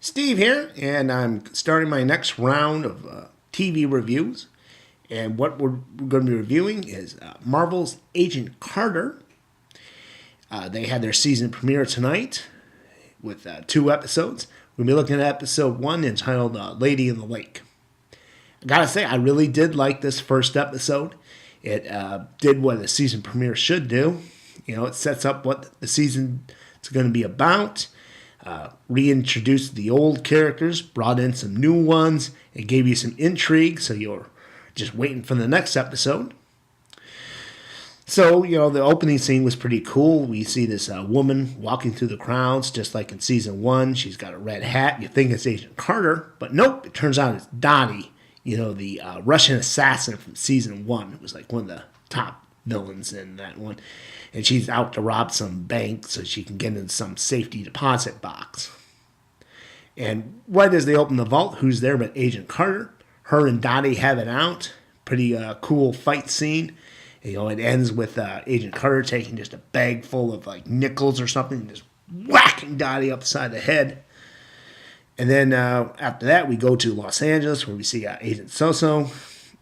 Steve here, and I'm starting my next round of TV reviews. And what we're going to be reviewing is Marvel's Agent Carter. They had their season premiere tonight with 2 episodes. We'll be looking at episode 1 entitled Lady in the Lake. I gotta say, I really did like this first episode. It did what a season premiere should do. You know, it sets up what the season is going to be about. Reintroduced the old characters, brought in some new ones, and gave you some intrigue, so you're just waiting for the next episode. So, you know, the opening scene was pretty cool. We see this woman walking through the crowds, just like in season 1. She's got a red hat. You think it's Agent Carter, but nope, it turns out it's Dottie, you know, the Russian assassin from season 1. It was like one of the top villains in that one. And she's out to rob some bank so she can get in some safety deposit box. And right as they open the vault, who's there but Agent Carter? Her and Dottie have it out. Pretty cool fight scene. You know, it ends with Agent Carter taking just a bag full of like nickels or something and just whacking Dottie upside the head. And then after that, we go to Los Angeles where we see Agent Soso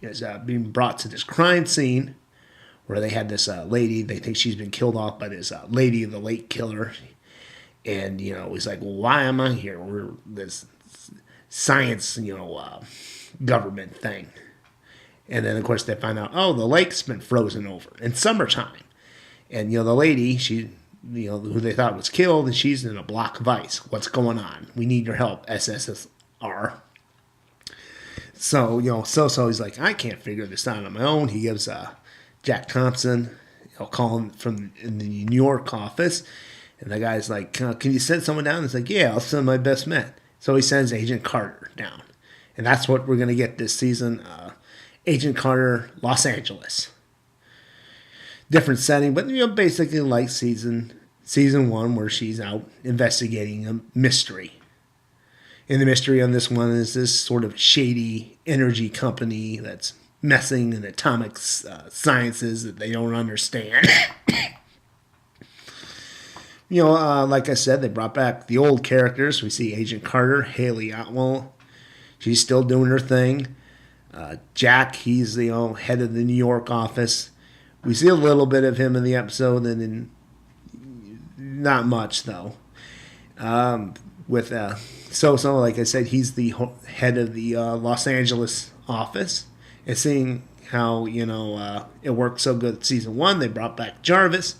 is being brought to this crime scene where they had this lady. They think she's been killed off by this Lady of the Lake killer. And, you know, he's like, well, why am I here? We're this science, government thing. And then, of course, they find out, oh, the lake's been frozen over in summertime. And, you know, the lady, she, you know, who they thought was killed, and she's in a block of ice. What's going on? We need your help, SSSR. So, you know, So he's like, I can't figure this out on my own. He gives Jack Thompson, a call from in the New York office. And the guy's like, can you send someone down? He's like, yeah, I'll send my best man. So he sends Agent Carter down. And that's what we're going to get this season. Agent Carter, Los Angeles. Different setting, but, you know, basically like season 1 where she's out investigating a mystery. And the mystery on this one is this sort of shady energy company that's messing in atomic sciences that they don't understand. You know, like I said, they brought back the old characters. We see Agent Carter, Haley Atwell. She's still doing her thing. Jack, he's the head of the New York office. We see a little bit of him in the episode, and then not much, though. With Soso, like I said, he's the head of the Los Angeles office. And seeing how, it worked so good season 1, they brought back Jarvis.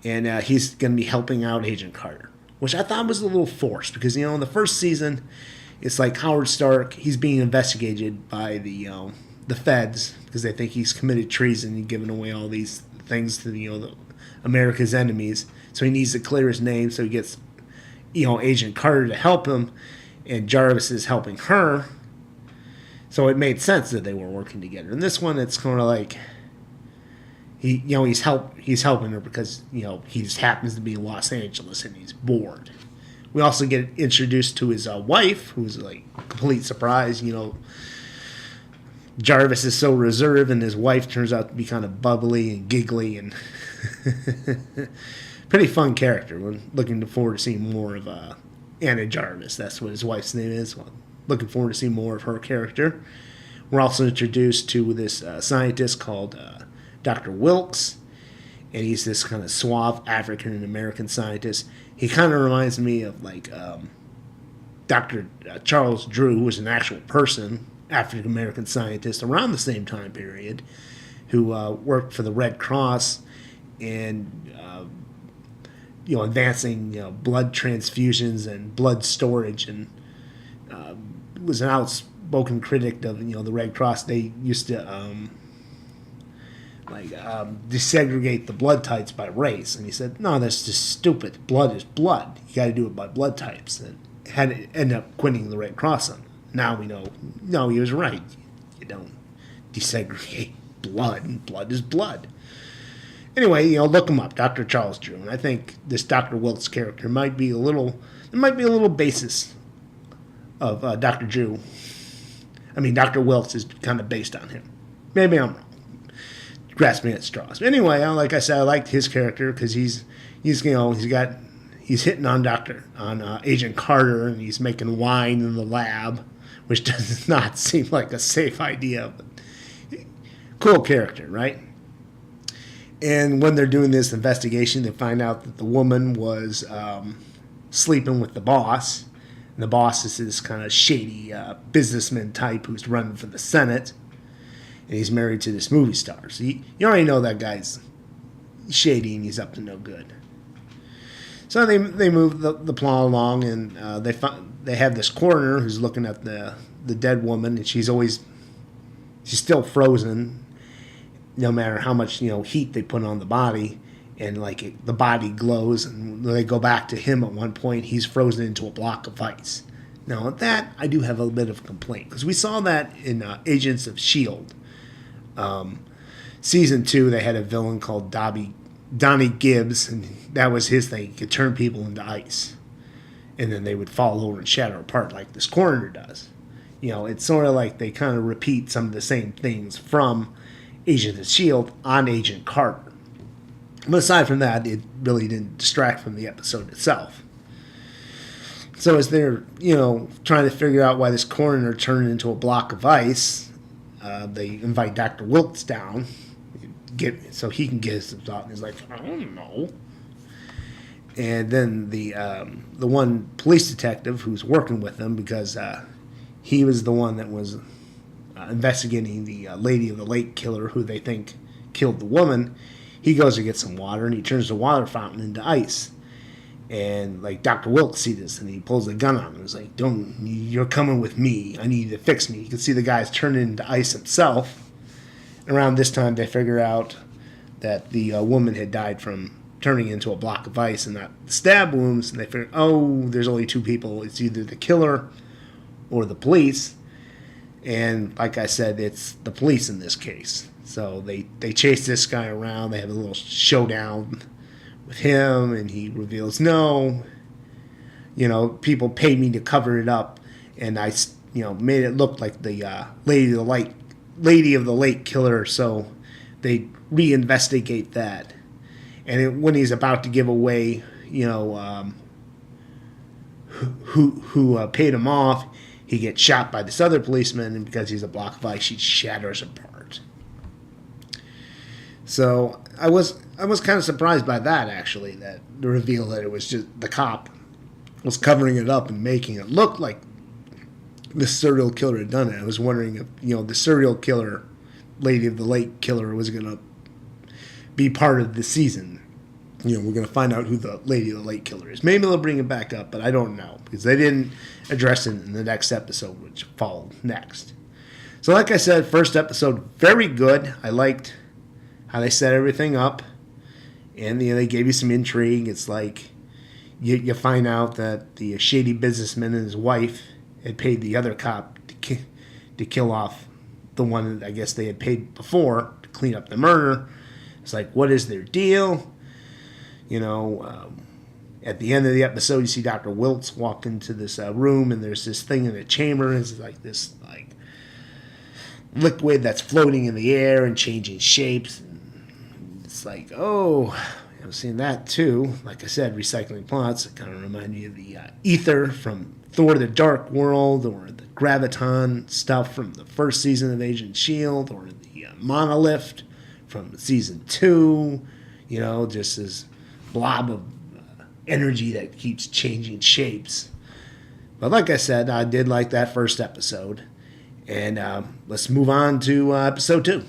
And he's going to be helping out Agent Carter, which I thought was a little forced because, in the first season, it's like Howard Stark, he's being investigated by the feds because they think he's committed treason and given away all these things to, America's enemies. So he needs to clear his name, so he gets, Agent Carter to help him, and Jarvis is helping her. So it made sense that they were working together. In this one, it's kind of like he's helping her because he just happens to be in Los Angeles and he's bored. We also get introduced to his wife, who's like a complete surprise. Jarvis is so reserved, and his wife turns out to be kind of bubbly and giggly and pretty fun character. We're looking forward to seeing more of Anna Jarvis. That's what his wife's name is. Well, looking forward to seeing more of her character. We're also introduced to this scientist called Dr. Wilkes, and he's this kind of suave African-American scientist. He kind of reminds me of like Dr. Charles Drew, who was an actual person, African-American scientist around the same time period, who worked for the Red Cross and advancing blood transfusions and blood storage, and was an outspoken critic of the Red Cross. They used to desegregate the blood types by race, and he said, no, that's just stupid. Blood is blood. You got to do it by blood types. And had to end up quitting the Red Cross on him. Now we know, no, he was right. You don't desegregate blood, and blood is blood. Anyway, look him up, Dr. Charles Drew, and I think this Dr. Wilkes character might be a little basis of Dr. Drew. I mean, Dr. Wilkes is kind of based on him. Maybe I'm wrong. Grasping at straws. But anyway, like I said, I liked his character because he's he's hitting on Agent Carter, and he's making wine in the lab, which does not seem like a safe idea. But cool character, right? And when they're doing this investigation, they find out that the woman was sleeping with the boss. And the boss is this kind of shady businessman type who's running for the Senate. And he's married to this movie star. So you already know that guy's shady and he's up to no good. So they move the plot along, and they have this coroner who's looking at the dead woman, and she's still frozen, no matter how much heat they put on the body, and the body glows. And when they go back to him at one point, he's frozen into a block of ice. Now that I do have a bit of a complaint, because we saw that in Agents of S.H.I.E.L.D. Season 2, they had a villain called Donnie Gibbs, and that was his thing. He could turn people into ice, and then they would fall over and shatter apart like this coroner does. It's sort of like they kind of repeat some of the same things from Agents of S.H.I.E.L.D. on Agent Carter. But aside from that, it really didn't distract from the episode itself. So as they're, trying to figure out why this coroner turned into a block of ice, they invite Dr. Wilkes down so he can get his thought. And he's like, I don't know. And then the one police detective who's working with them, because he was the one that was investigating the Lady of the Lake killer, who they think killed the woman, he goes to get some water, and he turns the water fountain into ice. And Dr. Wilkes sees this, and he pulls a gun on him. He's like, you're coming with me. I need you to fix me. You can see the guy's turning into ice himself. Around this time, they figure out that the woman had died from turning into a block of ice and not the stab wounds. And they figure, there's only two people. It's either the killer or the police. And like I said, it's the police in this case. So they chase this guy around. They have a little showdown with him, and he reveals, no, people paid me to cover it up, and I, made it look like the Lady of the Lake killer. So they reinvestigate that, and when he's about to give away, who paid him off, he gets shot by this other policeman, and because he's a block of ice, he shatters apart. So I was kind of surprised by that, actually, that the reveal that it was just the cop was covering it up and making it look like the serial killer had done it. I was wondering if the serial killer, Lady of the Lake killer, was going to be part of the season. We're going to find out who the Lady of the Lake killer is. Maybe they'll bring it back up, but I don't know, because they didn't address it in the next episode, which followed next. So like I said, first episode, very good. I liked how they set everything up, and they gave you some intrigue. It's like you find out that the shady businessman and his wife had paid the other cop to kill off the one that I guess they had paid before to clean up the murder. It's like, what is their deal? At the end of the episode, you see Dr. Wilkes walk into this room, and there's this thing in the chamber, and it's like this liquid that's floating in the air and changing shapes. It's like, I've seen that too. Like I said, recycling plots. It kind of remind me of the ether from Thor: The Dark World, or the graviton stuff from the first season of Agent S.H.I.E.L.D., or the monolith from season 2. Just this blob of energy that keeps changing shapes. But like I said, I did like that first episode. And let's move on to episode 2.